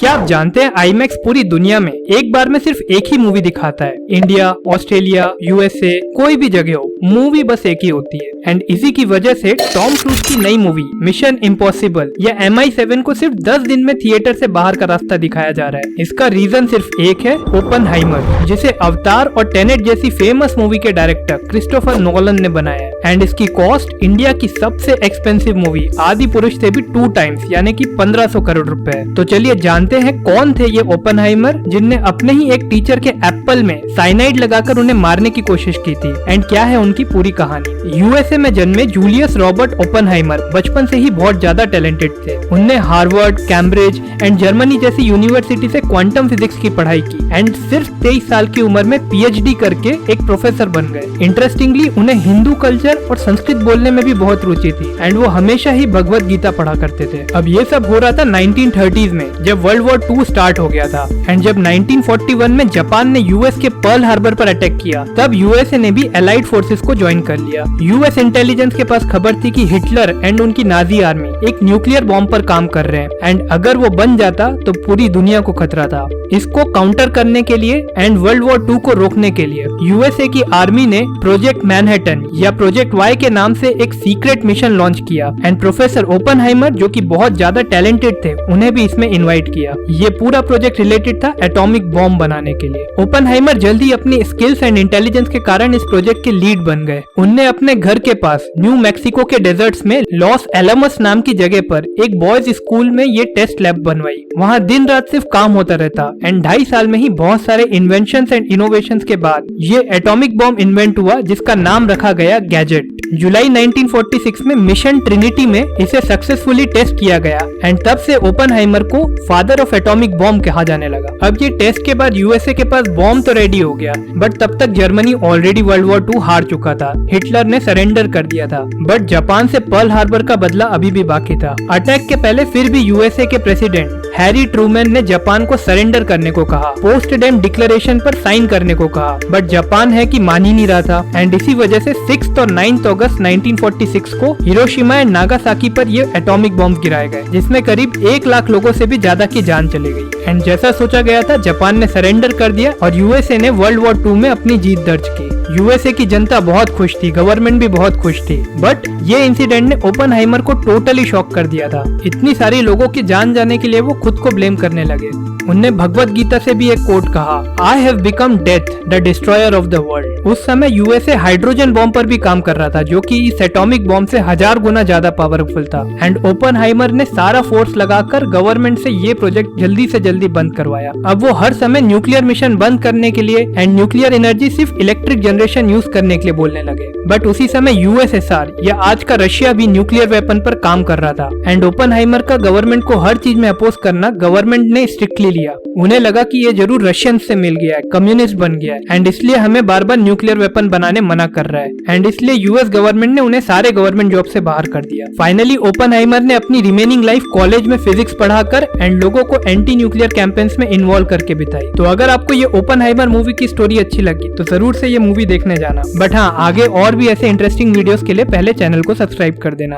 क्या आप जानते हैं आईमैक्स पूरी दुनिया में एक बार में सिर्फ एक ही मूवी दिखाता है। इंडिया, ऑस्ट्रेलिया, यूएसए, कोई भी जगह हो, मूवी बस एक ही होती है। एंड इसी की वजह से टॉम क्रूज की नई मूवी मिशन इम्पॉसिबल या MI7 को सिर्फ 10 दिन में थिएटर से बाहर का रास्ता दिखाया जा रहा है। इसका रीजन सिर्फ एक है, ओपनहाइमर, जिसे अवतार और टेनेट जैसी फेमस मूवी के डायरेक्टर क्रिस्टोफर नोलन ने बनाया है। एंड इसकी कॉस्ट इंडिया की सबसे एक्सपेंसिव मूवी आदि पुरुष से भी 2 टाइम्स यानी कि 1500 करोड़ रुपए है। तो चलिए जानते हैं कौन थे ये ओपनहाइमर, जिनने अपने ही एक टीचर के एप्पल में साइनाइड लगाकर उन्हें मारने की कोशिश की थी। एंड क्या है उनकी पूरी कहानी। यूएसए में जन्मे जूलियस रॉबर्ट ओपनहाइमर बचपन से ही बहुत ज्यादा टैलेंटेड थे। उनने हार्वर्ड, कैम्ब्रिज एंड जर्मनी जैसी यूनिवर्सिटी से क्वांटम फिजिक्स की पढ़ाई की एंड सिर्फ 23 साल की उम्र में PhD करके एक प्रोफेसर बन गए। इंटरेस्टिंगली उन्हें हिंदू कल्चर और संस्कृत बोलने में भी बहुत रुचि थी एंड वो हमेशा ही भगवत गीता पढ़ा करते थे। अब ये सब हो रहा था 1930s में, जब वर्ल्ड वॉर 2 स्टार्ट हो गया था। एंड जब 1941 में जापान ने यूएस के पर्ल हार्बर पर अटैक किया, तब यूएसए ने भी एलाइड फोर्सेस को ज्वाइन कर लिया। यूएस इंटेलिजेंस के पास खबर थी कि हिटलर एंड उनकी नाजी आर्मी एक न्यूक्लियर बॉम्ब पर काम कर रहे हैं एंड अगर वो बन जाता तो पूरी दुनिया को खतरा था। इसको काउंटर करने के लिए एंड वर्ल्ड वॉर 2 को रोकने के लिए यूएसए की आर्मी ने प्रोजेक्ट मैनहट्टन या प्रोजेक्ट वाई के नाम से एक सीक्रेट मिशन लॉन्च किया एंड प्रोफेसर ओपनहाइमर, जो कि बहुत ज्यादा टैलेंटेड थे, उन्हें भी इसमें इनवाइट किया। ये पूरा प्रोजेक्ट रिलेटेड था एटॉमिक बॉम्ब बनाने के लिए। ओपनहाइमर जल्दी अपनी स्किल्स एंड इंटेलिजेंस के कारण इस प्रोजेक्ट के लीड बन गए। उनने अपने घर के पास न्यू मैक्सिको के डेजर्ट्स में लॉस एलमस नाम की जगह पर एक बॉयज स्कूल में ये टेस्ट लैब बनवाई। वहाँ दिन रात सिर्फ काम होता रहता एंड 2.5 साल में ही बहुत सारे इन्वेंशंस एंड इनोवेशंस के बाद ये एटॉमिक बॉम्ब इन्वेंट हुआ, जिसका नाम रखा गया गैजेट। जुलाई 1946 में मिशन ट्रिनिटी में इसे सक्सेसफुली टेस्ट किया गया एंड तब से ओपनहाइमर को फादर ऑफ एटॉमिक बॉम्ब कहा जाने लगा। अब ये टेस्ट के बाद यूएसए के पास बॉम्ब तो रेडी हो गया, बट तब तक जर्मनी ऑलरेडी वर्ल्ड वॉर 2 हार चुका था। हिटलर ने सरेंडर कर दिया था, बट जापान से पर्ल हार्बर का बदला अभी भी बाकी था। अटैक के पहले फिर भी यूएसए के प्रेसिडेंट हैरी ट्रूमैन ने जापान को सरेंडर करने को कहा, पोस्ट डेम डिक्लेरेशन पर साइन करने को कहा, बट जापान है कि मान ही नहीं रहा था। एंड इसी वजह से 6 और 9 अगस्त 1946 को हिरोशिमा एंड नागासाकी पर ये एटॉमिक बॉम्ब गिराए गए, जिसमें करीब 1 लाख लोगों से भी ज्यादा की जान चली गई। एंड जैसा सोचा गया था, जापान ने सरेंडर कर दिया और यूएसए ने वर्ल्ड वॉर 2 में अपनी जीत दर्ज की। यूएसए की जनता बहुत खुश थी, गवर्नमेंट भी बहुत खुश थी, बट ये इंसिडेंट ने ओपनहाइमर को टोटली शॉक कर दिया था। इतनी सारी लोगों की जान जाने के लिए वो खुद को ब्लेम करने लगे। उनने भगवत गीता से भी एक कोट कहा, I have become death the destroyer of the world. उस समय यूएसए हाइड्रोजन बॉम्ब पर भी काम कर रहा था, जो कि इस एटॉमिक बॉम्ब से 1000 गुना ज्यादा पावरफुल था। एंड ओपनहाइमर ने सारा फोर्स लगाकर गवर्नमेंट से ये प्रोजेक्ट जल्दी से जल्दी बंद करवाया। अब वो हर समय न्यूक्लियर मिशन बंद करने के लिए एंड न्यूक्लियर एनर्जी सिर्फ इलेक्ट्रिक जनरेशन यूज करने के लिए बोलने लगे। बट उसी समय यूएसएसआर या आज का रशिया भी न्यूक्लियर वेपन पर काम कर रहा था एंड ओपनहाइमर का गवर्नमेंट को हर चीज में अपोज करना गवर्नमेंट ने स्ट्रिक्टली लिया। उन्हें लगा कि ये जरूर रशियन से मिल गया है, कम्युनिस्ट बन गया है एंड इसलिए हमें बार बार न्यूक्लियर वेपन बनाने मना कर रहा है। एंड इसलिए यूएस गवर्नमेंट ने उन्हें सारे गवर्नमेंट जॉब से बाहर कर दिया। फाइनली ओपनहाइमर ने अपनी रिमेनिंग लाइफ कॉलेज में फिजिक्स पढ़ाकर एंड लोगों को एंटी न्यूक्लियर कैंपेन्स में इन्वॉल्व करके बिताई। तो अगर आपको ये ओपनहाइमर मूवी की स्टोरी अच्छी लगी तो जरूर से ये मूवी देखने जाना। बट हाँ, आगे और भी ऐसे इंटरेस्टिंग वीडियोस के लिए पहले चैनल को सब्सक्राइब कर देना।